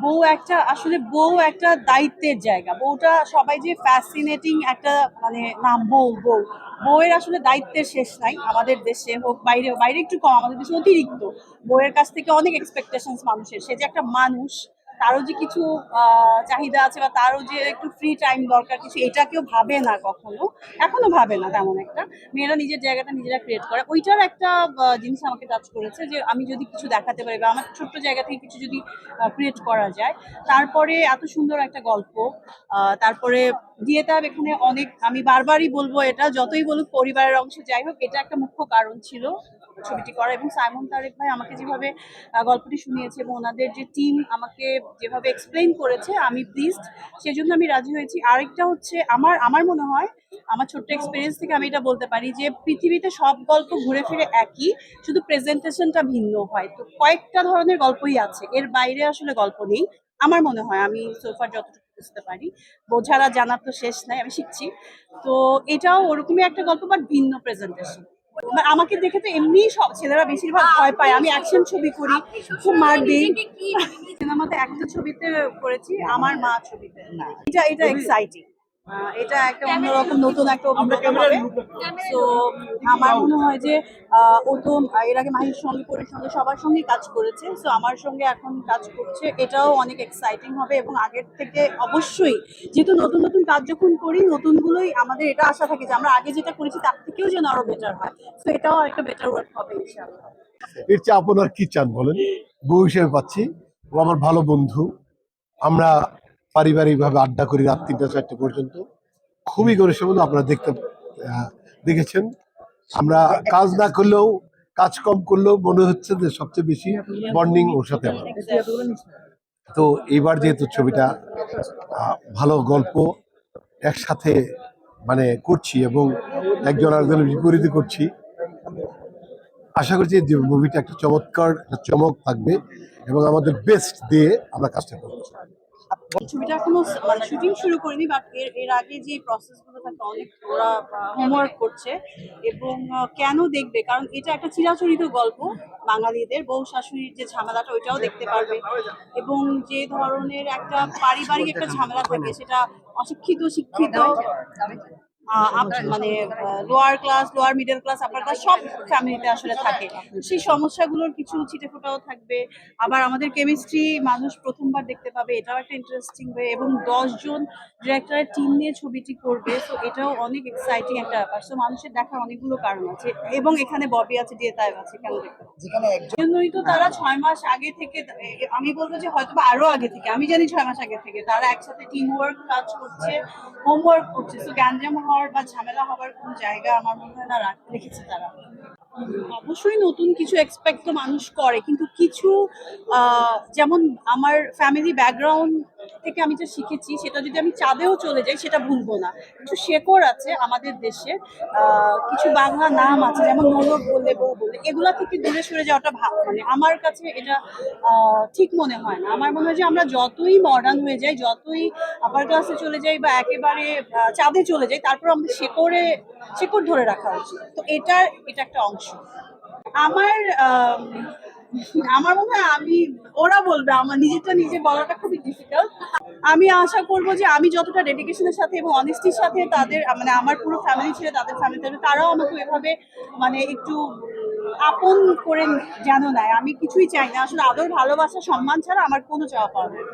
বউ একটা দায়িত্বের জায়গা। বউটা সবাই যে ফ্যাসিনেটিং একটা মানে নাম বউ, বউয়ের আসলে দায়িত্বের শেষ নাই। আমাদের দেশে হোক বাইরে একটু কম, আমাদের দেশে অতিরিক্ত। বউয়ের কাছ থেকে অনেক এক্সপেকটেশনস মানুষের। সে যে একটা মানুষ, তারও যে কিছু চাহিদা আছে বা তারও যে একটু ফ্রি টাইম দরকার কিছু, এটা কেউ ভাবে না কখনো, এখনো ভাবে না তেমন একটা। মেয়েরা নিজের জায়গাটা নিজেরা ক্রিয়েট করে, ওইটার একটা জিনিস আমাকে টাচ করেছে যে আমি যদি কিছু দেখাতে পারি বা আমার ছোট্ট জায়গা থেকে কিছু যদি ক্রিয়েট করা যায়। তারপরে এত সুন্দর একটা গল্প, তারপরে দিয়েতাব এখানে অনেক, আমি বারবারই বলবো এটা, যতই বলুক পরিবারের অংশ যাই হোক, এটা একটা মুখ্য কারণ ছিল ছবিটি করা। এবং সাইমন তারেক ভাই আমাকে যেভাবে গল্পটি শুনিয়েছে এবং ওনাদের যে টিম আমাকে যেভাবে এক্সপ্লেইন করেছে, আমি প্লিজড, সেজন্য আমি রাজি হয়েছি। আরেকটা হচ্ছে আমার মনে হয়, আমার ছোট্ট এক্সপিরিয়েন্স থেকে আমি এটা বলতে পারি যে পৃথিবীতে সব গল্প ঘুরে ফিরে একই, শুধু প্রেজেন্টেশনটা ভিন্ন হয়। তো কয়েকটা ধরনের গল্পই আছে, এর বাইরে আসলে গল্প নেই আমার মনে হয়, আমি সোফার যতটুকু বুঝতে পারি। বোঝার আর জানার তো শেষ নাই, আমি শিখছি। তো এটাও ওরকমই একটা গল্প, বাট ভিন্ন প্রেজেন্টেশন। আমাকে দেখে তো এমনি সব ছেলেরা বেশিরভাগ ভয় পায়, আমি অ্যাকশন ছবি করি, খুব মার দিই। সিনেমাতে একটা ছবিতে করেছি, আমার মা ছবিতে। এটা এক্সাইটিং, এটা একটা অন্যরকম নতুন একটা অভিজ্ঞতা হবে। তো আমার মনে হয় যে ও তো এর আগে মাহির সঙ্গে, পরির সঙ্গে, সবার সঙ্গেই কাজ করেছে। সো আমার সঙ্গে এখন কাজ করছে, এটাও অনেক এক্সাইটিং হবে। এবং আগের থেকে অবশ্যই, যেহেতু নতুন নতুন কাজ যখন করি, নতুনগুলোই আমাদের এটা আশা থাকে যে আমরা আগে যেটা করেছি তার থেকেও যেন আরো বেটার হয়। তো এটাও একটা বেটার ওয়ার্ক হবে ইনশাআল্লাহ। এর চেয়ে আপনার কি চান বলেন? বউ হিসেবে পাচ্ছি, ও আমার ভালো বন্ধু। আমরা পারিবারিকভাবে আড্ডা করি রাত ৩টা ৪টা পর্যন্ত, খুবই ঘনিষ্ঠ বন্ধু। আপনারা দেখেছেন। আমরা কাজ না করলেও, কাজ কম করলেও মনে হচ্ছে যে সবচেয়ে বেশি বন্ডিং ওর সাথে আমার। তো এইবার যেহেতু ছবিটা ভালো গল্প একসাথে মানে করছি এবং একজন আরেকজনের বিপরীতে করছি, আশা করছি যে মুভিটা একটা চমৎকার একটা চমক থাকবে এবং আমাদের বেস্ট দিয়ে আমরা কাজটা করবো। ছবিটা এখনো মানে শুটিং শুরু করিনি, বাট এর আগে যে প্রসেস গুলো থাকে অনেক, ওরা হোমওয়ার্ক করছে। এবং কেন দেখবে, কারণ এটা একটা চিরাচরিত গল্প বাঙালিদের, বউ শাশুড়ির যে ঝামেলাটা ওইটাও দেখতে পারবে। এবং যে ধরনের একটা পারিবারিক একটা ঝামেলা থাকে, সেটা অশিক্ষিত শিক্ষিত মানে lower class, lower middle class, upper class সব ফ্যামিলিতে আসলে থাকে। সেই সমস্যাগুলোর কিছু ছিটেফোঁটাও থাকবে। আবার আমাদের কেমিস্ট্রি মানুষ প্রথমবার দেখতে পাবে, এটাও একটা ইন্টারেস্টিং ওয়ে। এবং 10 জন ডিরেক্টরের টিম নিয়ে ছবিটি করবে, তো এটাও অনেক এক্সাইটিং একটা ব্যাপার। সো মানুষের দেখার অনেকগুলো কারণ আছে। এবং এখানে ববি আছে, দিয়েতাব আছে, কেন দেখতে জন্যই তো তারা 6 মাস আগে থেকে, আমি বলবো যে হয়তো বা আরো আগে থেকে, আমি জানি 6 মাস আগে থেকে তারা একসাথে টিম ওয়ার্ক কাজ করছে, হোমওয়ার্ক করছে। তো গ্যাঞ্জাম হওয়ার বা ঝামেলা হওয়ার কোন জায়গা আমার মনে হয় না রেখেছে তারা। অবশ্যই নতুন কিছু এক্সপেক্ট তো মানুষ করে, কিন্তু কিছু যেমন আমার ফ্যামিলি ব্যাকগ্রাউন্ড থেকে আমি যা শিখেছি, সেটা যদি আমি চাঁদেও চলে যাই সেটা ভুলবো না। কিছু শেকড় আছে আমাদের দেশে, কিছু বাংলা নাম আছে, যেমন ননদ বললে, বউ বললে, এগুলা থেকে দূরে সরে যাওয়াটা মানে আমার কাছে এটা ঠিক মনে হয় না। আমার মনে হয় যে আমরা যতই মডার্ন হয়ে যাই, যতই আপার ক্লাসে চলে যাই বা একেবারে চাঁদে চলে যাই, তারপর আমাদের শেকড় ধরে রাখা উচিত। তো এটা একটা অংশ। আমার আমার মনে হয়, ওরা বলবে, আমার নিজেরটা নিজে বলাটা খুবই ডিফিকাল্ট। আমি আশা করবো যে আমি যতটা ডেডিকেশনের সাথে এবং অনেস্টির সাথে তাদের, মানে আমার পুরো ফ্যামিলি ছিল, তাদের ফ্যামিলি, তারাও আমাকে এভাবে মানে একটু আপন করে যেন নেয়। আমি কিছুই চাই না আসলে, আদর ভালোবাসা সম্মান ছাড়া আমার কোনো চাওয়া পাওয়া নেই।